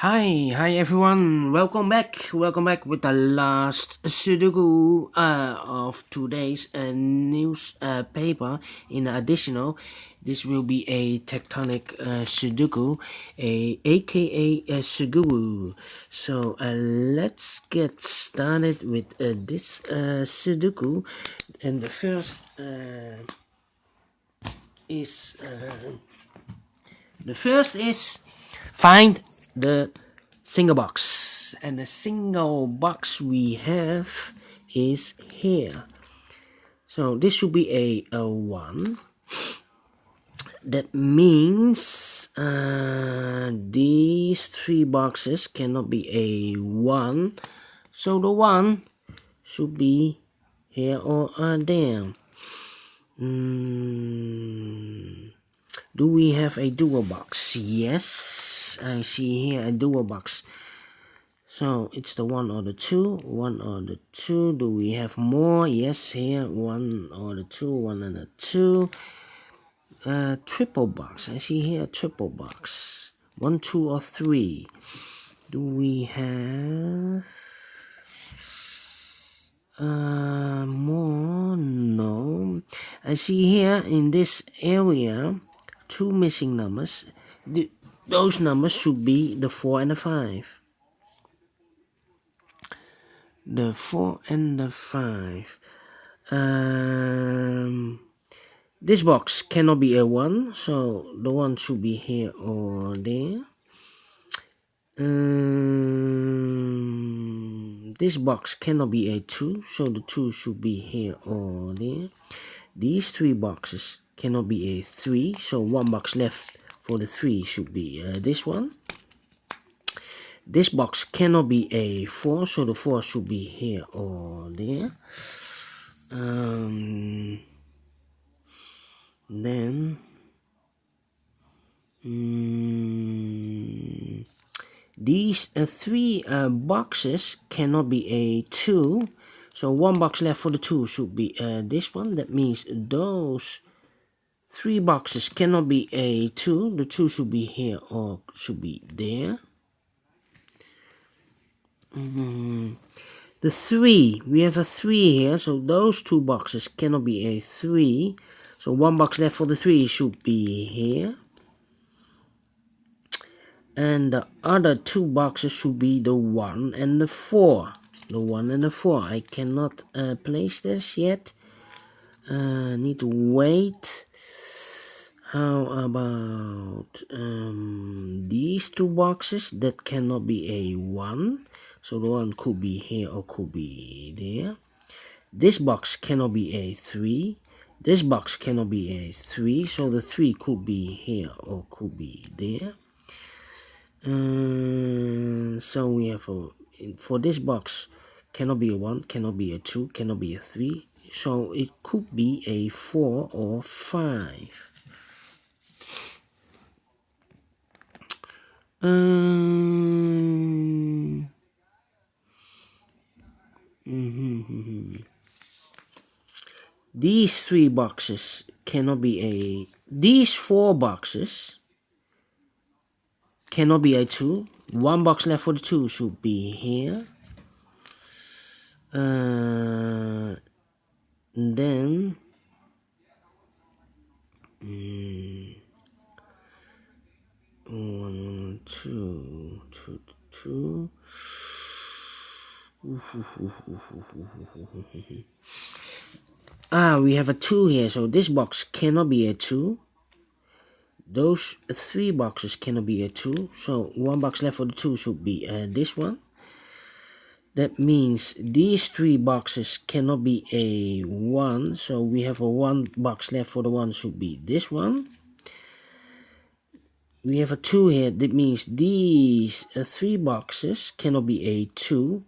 Hi everyone. Welcome back with the last Sudoku of today's news paper. In additional, this will be a Tectonic Sudoku, a.k.a. Suguru. So let's get started with this Sudoku, and the first is find the single box, and the single box we have is here. So this should be a 1. That means these 3 boxes cannot be a 1, so the 1 should be here or there. Do we have a dual box? Yes, I see here a dual box. So it's the 1 or the 2, 1 or the 2. Do we have more? Yes, here 1 or the 2, 1 and a 2. Triple box. I see here a triple box. 1, 2 or 3. Do we have more? No. I see here in this area 2 missing numbers. Those numbers should be the 4 and the 5. The 4 and the 5. This box cannot be a 1, so the 1 should be here or there. This box cannot be a 2, so the 2 should be here or there. These 3 boxes cannot be a 3, so 1 box left for the 3 should be this one. This box cannot be a 4, so the 4 should be here or there. Then these 3 boxes cannot be a 2, so 1 box left for the 2 should be this one. That means those 3 boxes cannot be a 2. The 2 should be here or should be there. The 3, we have a 3 here, so those 2 boxes cannot be a 3. So 1 box left for the 3 should be here. And the other 2 boxes should be the 1 and the 4. The 1 and the 4. I cannot place this yet. Need to wait. How about these 2 boxes? That cannot be a 1. So the 1 could be here or could be there. This box cannot be a 3. This box cannot be a 3. So the 3 could be here or could be there. So we have for this box cannot be a 1, cannot be a 2, cannot be a 3. So it could be a 4 or 5. These 3 boxes cannot be a... These 4 boxes cannot be a 2. 1 box left for the 2 should be here. Then... 1, 2, 2, 2. We have a 2 here, so this box cannot be a 2. Those 3 boxes cannot be a 2, so 1 box left for the 2 should be this one. That means these 3 boxes cannot be a 1, so we have a 1 box left for the 1 should be this one. We have a 2 here, that means these 3 boxes cannot be a 2,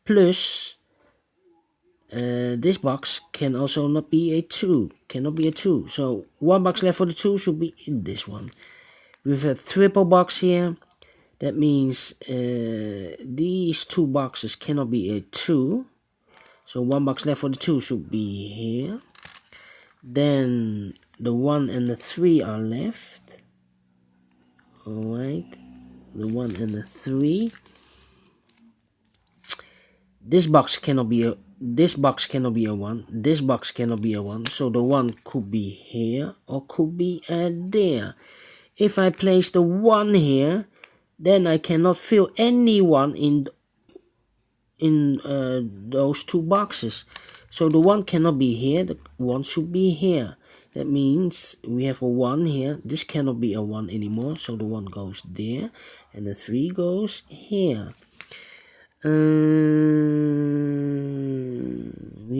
plus this box can also not be a 2, cannot be a 2, so 1 box left for the 2 should be in this one. We have a triple box here, that means these 2 boxes cannot be a 2, so 1 box left for the 2 should be here. Then the 1 and the 3 are left. Alright, the 1 and the 3. This box cannot be a 1. This box cannot be a 1. So the 1 could be here or could be there. If I place the 1 here, then I cannot fill any 1 in those 2 boxes. So the 1 cannot be here, the 1 should be here. That means we have a 1 here. This cannot be a 1 anymore, so the 1 goes there, and the 3 goes here. We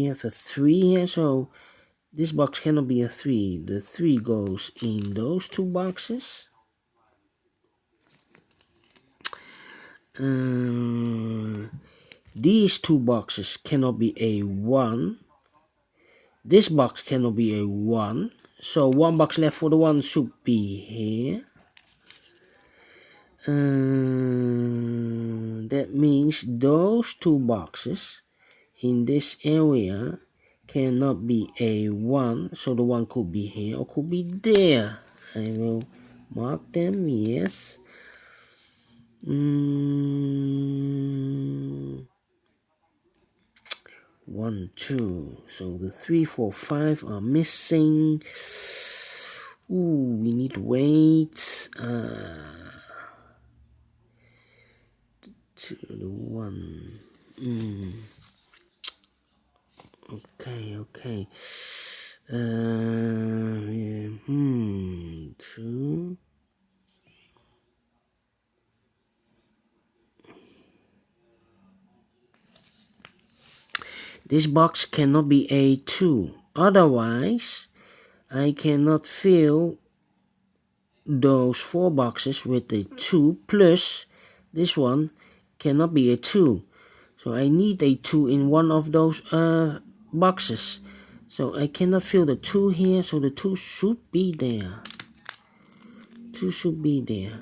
have a 3 here, so this box cannot be a 3. The 3 goes in those 2 boxes. These 2 boxes cannot be a 1. This box cannot be a 1. So 1 box left for the 1 should be here. That means those 2 boxes in this area cannot be a 1. So the 1 could be here or could be there. I will mark them, yes. 1, 2. So the 3, 4, 5 are missing. Ooh, we need to wait. To the 1. Okay. 2. This box cannot be a 2. Otherwise, I cannot fill those 4 boxes with a 2 plus this one cannot be a 2. So I need a 2 in one of those boxes. So I cannot fill the 2 here, so the 2 should be there. 2 should be there.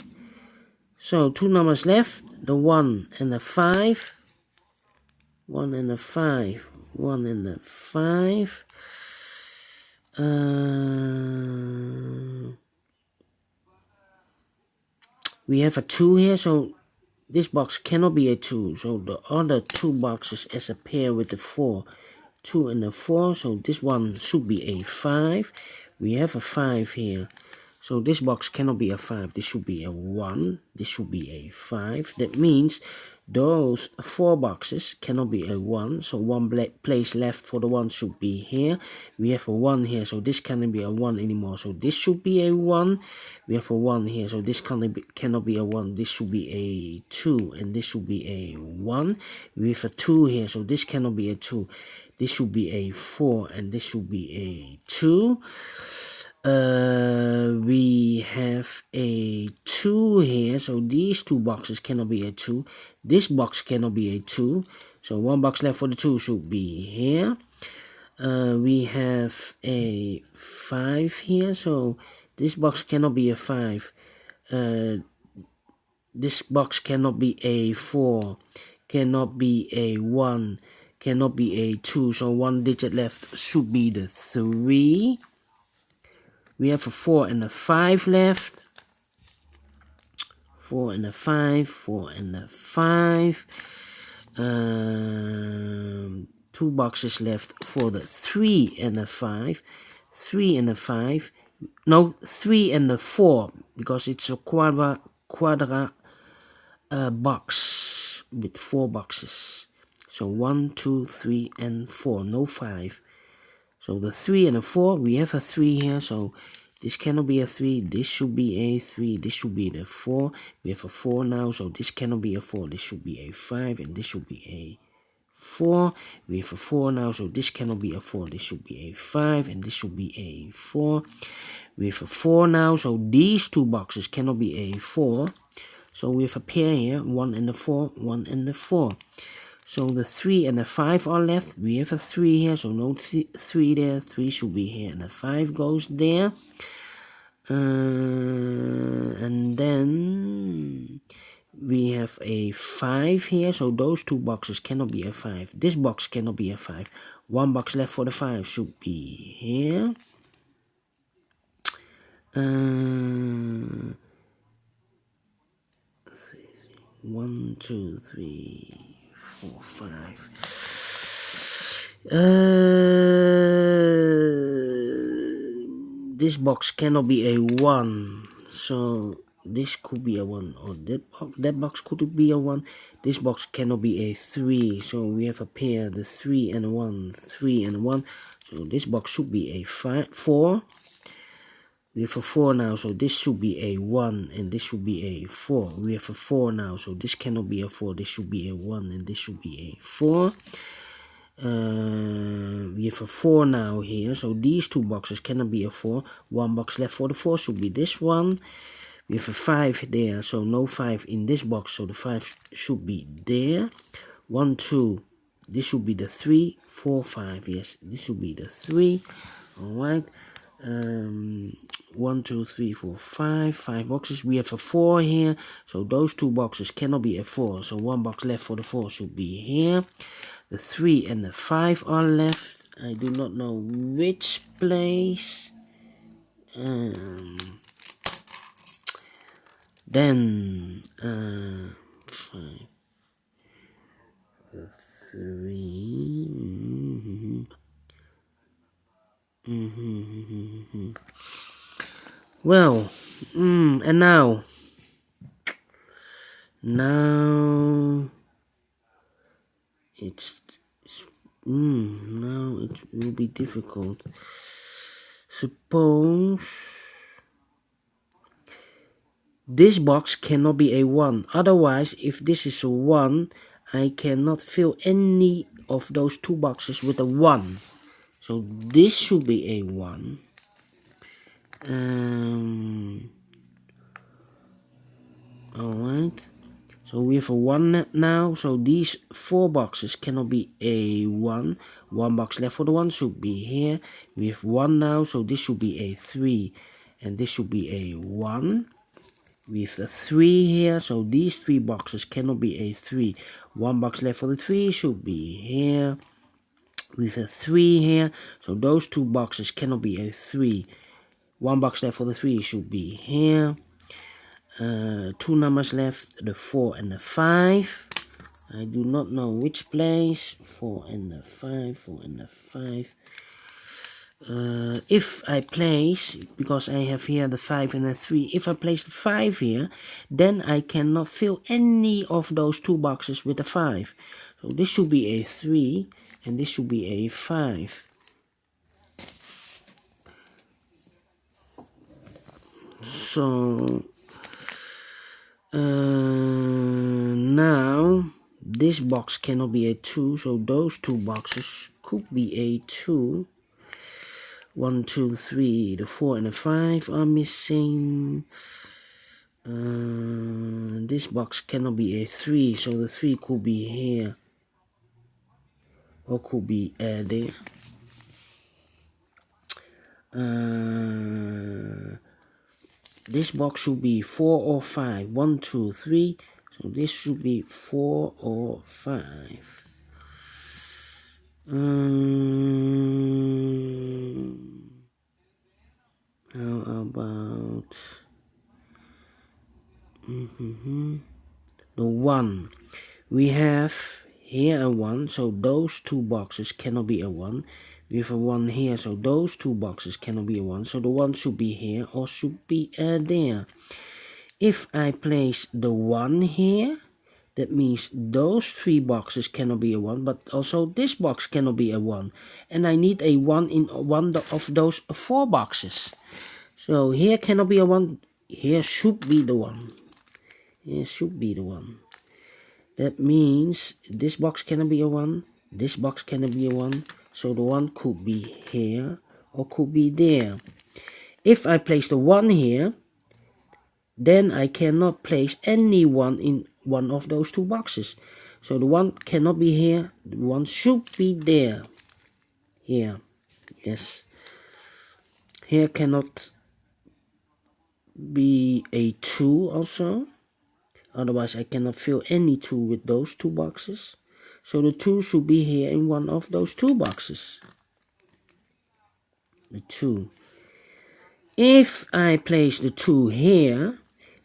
So 2 numbers left, the 1 and the 5. 1 and the 5. 1 and the 5. We have a 2 here, so this box cannot be a 2. So the other 2 boxes as a pair with the 4. 2 and a 4, so this one should be a 5. We have a 5 here. So this box cannot be a 5. This should be a 1. This should be a 5. That means those 4 boxes cannot be a 1. So 1 place left for the 1 should be here. We have a 1 here, so this cannot be a 1 anymore. So this should be a 1. We have a 1 here, so this cannot be a 1. This should be a 2, and this should be a 1. We have a 2 here, so this cannot be a 2. This should be a 4, and this should be a 2. We have a 2 here, so these 2 boxes cannot be a 2. This box cannot be a 2, so 1 box left for the 2 should be here. We have a 5 here, so this box cannot be a 5. This box cannot be a 4, cannot be a 1, cannot be a 2, so 1 digit left should be the 3. We have a 4 and a 5 left. 4 and a 5, 4 and a 5. 2 boxes left for the 3 and a 5. 3 and a 5. No, 3 and the 4, because it's a quadra box with 4 boxes. So 1, 2, 3, and 4. No 5. So the 3 and the 4, we have a 3 here, so this cannot be a 3, this should be a 3, this should be the 4, we have a 4 now, so this cannot be a 4, this should be a 5, and this should be a 4, we have a 4 now, so this cannot be a 4, this should be a 5, and this should be a 4, we have a 4 now, so these 2 boxes cannot be a 4, so we have a pair here, 1 and the 4, 1 and the 4. So the 3 and the 5 are left. We have a 3 here, so no 3 there. 3 should be here, and the 5 goes there. And then we have a 5 here, so those 2 boxes cannot be a 5. This box cannot be a 5. 1 box left for the 5 should be here. 3, 1, 2, 3, 4, 5. This box cannot be a 1, so this could be a 1, or that box could be a 1. This box cannot be a 3, so we have a pair, the 3 and 1, 3 and 1. So this box should be a 4. We have a 4 now, so this should be a 1, and this should be a 4. We have a 4 now, so this cannot be a 4, this should be a 1, and this should be a 4. We have a 4 now here, so these two boxes cannot be a 4. One box left for the 4 should be this one. We have a 5 there, so no 5 in this box, so the 5 should be there. 1, 2, this should be the 3, 4, 5, yes, this should be the 3. Alright, 1, 2, 3, 4, 5 boxes. We have a 4 here, so those two boxes cannot be a 4, so one box left for the 4 should be here. The 3 and the 5 are left. I do not know which place. Then 5, 3. Well, and now now it will be difficult. Suppose this box cannot be a 1. Otherwise, if this is a 1, I cannot fill any of those two boxes with a 1. So this should be a 1. Alright. So we have a 1 now, so these 4 boxes cannot be a 1. One box left for the 1 should be here. We have 1 now, so this should be a 3. And this should be a 1. We have a 3 here, so these 3 boxes cannot be a 3. One box left for the 3 should be here. We have a 3 here, so those two boxes cannot be a 3. One box left for the 3 should be here. 2 numbers left, the 4 and the 5. I do not know which place. 4 and the 5, 4 and the 5. If I place, because I have here the 5 and the 3, if I place the 5 here, then I cannot fill any of those two boxes with a 5. So this should be a 3, and this should be a 5. So now this box cannot be a 2, so those two boxes could be a 2. 1, 2, 3, the 4 and the 5 are missing. This box cannot be a 3, so the 3 could be here, or could be there. This box should be 4 or 5. 1, 2, 3. So this should be 4 or 5. How about the 1? We have here a 1, so those two boxes cannot be a 1. We have a 1 here, so those two boxes cannot be a 1. So the 1 should be here or should be there. If I place the 1 here, that means those 3 boxes cannot be a 1, but also this box cannot be a 1. And I need a 1 in one of those 4 boxes. So here cannot be a 1, here should be the 1. Here should be the 1. That means this box cannot be a 1, this box cannot be a 1, so the 1 could be here or could be there. If I place the 1 here, then I cannot place any 1 in one of those two boxes. So the 1 cannot be here, the 1 should be there. Here, yes. Here cannot be a 2 also. Otherwise I cannot fill any 2 with those two boxes. So the 2 should be here in one of those two boxes. The 2. If I place the 2 here,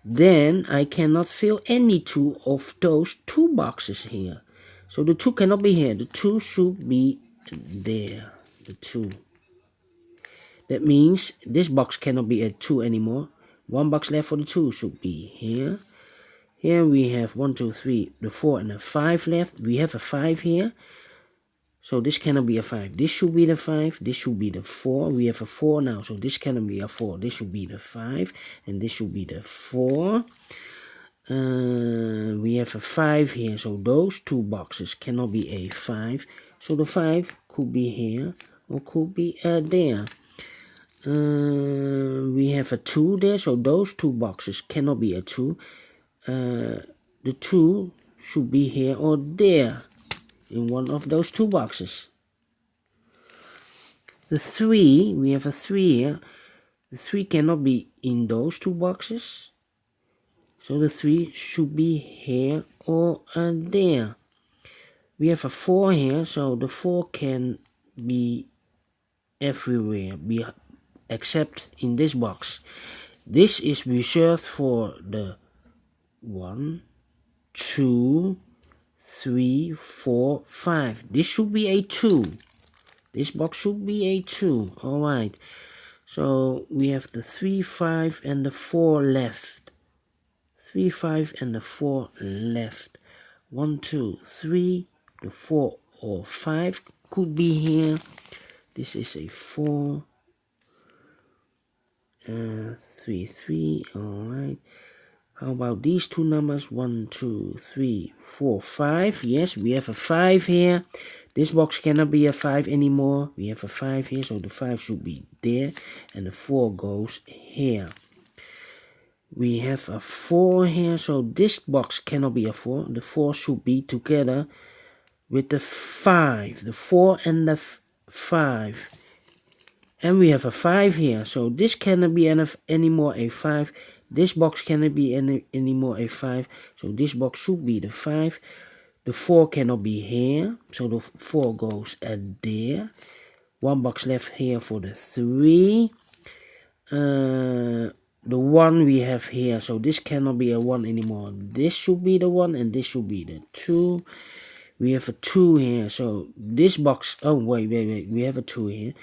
then I cannot fill any two of those two boxes here. So the 2 cannot be here. The 2 should be there. The 2. That means this box cannot be a 2 anymore. 1 box left for the 2 should be here. Here we have 1, 2, 3, the 4 and the 5 left. We have a 5 here. So this cannot be a 5. This should be the 5. This should be the 4. We have a 4 now. So this cannot be a 4. This should be the 5. And this should be the 4. We have a 5 here. So those two boxes cannot be a 5. So the 5 could be here or could be there. We have a 2 there. So those two boxes cannot be a 2. The 2 should be here or there. In one of those two boxes. The 3, we have a 3 here. The 3 cannot be in those two boxes. So the 3 should be here or there. We have a 4 here, so the 4 can be everywhere, except in this box. This is reserved for the 1, 2, 3, 4, 5. This should be a 2. This box should be a 2. Alright. So we have the 3, 5 and the 4 left. 3, 5 and the 4 left. 1, 2, 3, the 4 or 5 could be here. This is a 4. 3, 3. Alright. How about these two numbers? 1, 2, 3, 4, 5. Yes, we have a 5 here. This box cannot be a 5 anymore. We have a 5 here, so the 5 should be there. And the 4 goes here. We have a 4 here, so this box cannot be a 4. The 4 should be together with the 5. The 4 and the 5. And we have a 5 here, so this cannot be anymore a 5. This box cannot be anymore a 5, so this box should be the 5. The 4 cannot be here, so the 4 goes there. 1 box left here for the 3. The 1 we have here, so this cannot be a 1 anymore. This should be the 1 and this should be the 2. We have a 2 here, so this box, oh wait, we have a 2 here.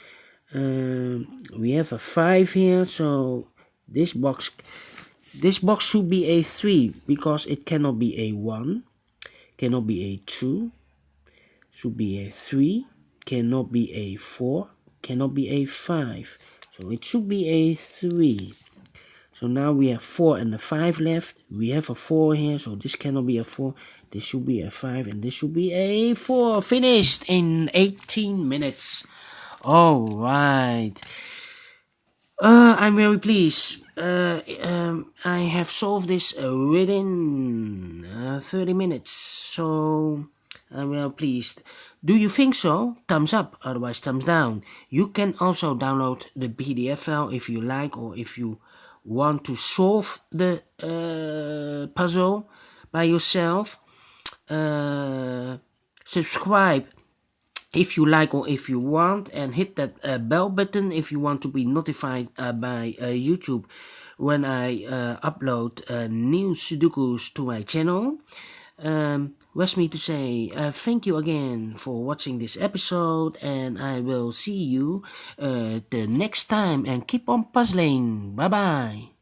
We have a 5 here, so this box should be a 3 because it cannot be a 1, cannot be a 2, should be a 3, cannot be a 4, cannot be a 5, so it should be a 3. So now we have 4 and a 5 left. We have a 4 here, so this cannot be a 4. This should be a 5 and this should be a 4. Finished in 18 minutes. Alright. I'm very pleased. I have solved this within 30 minutes. So I'm well pleased. Do you think so? Thumbs up, otherwise thumbs down. You can also download the PDF file if you like, or if you want to solve the puzzle by yourself. Subscribe if you like or if you want, and hit that bell button if you want to be notified by YouTube when I upload new Sudokus to my channel. Rest me to say thank you again for watching this episode, and I will see you the next time, and keep on puzzling. Bye bye.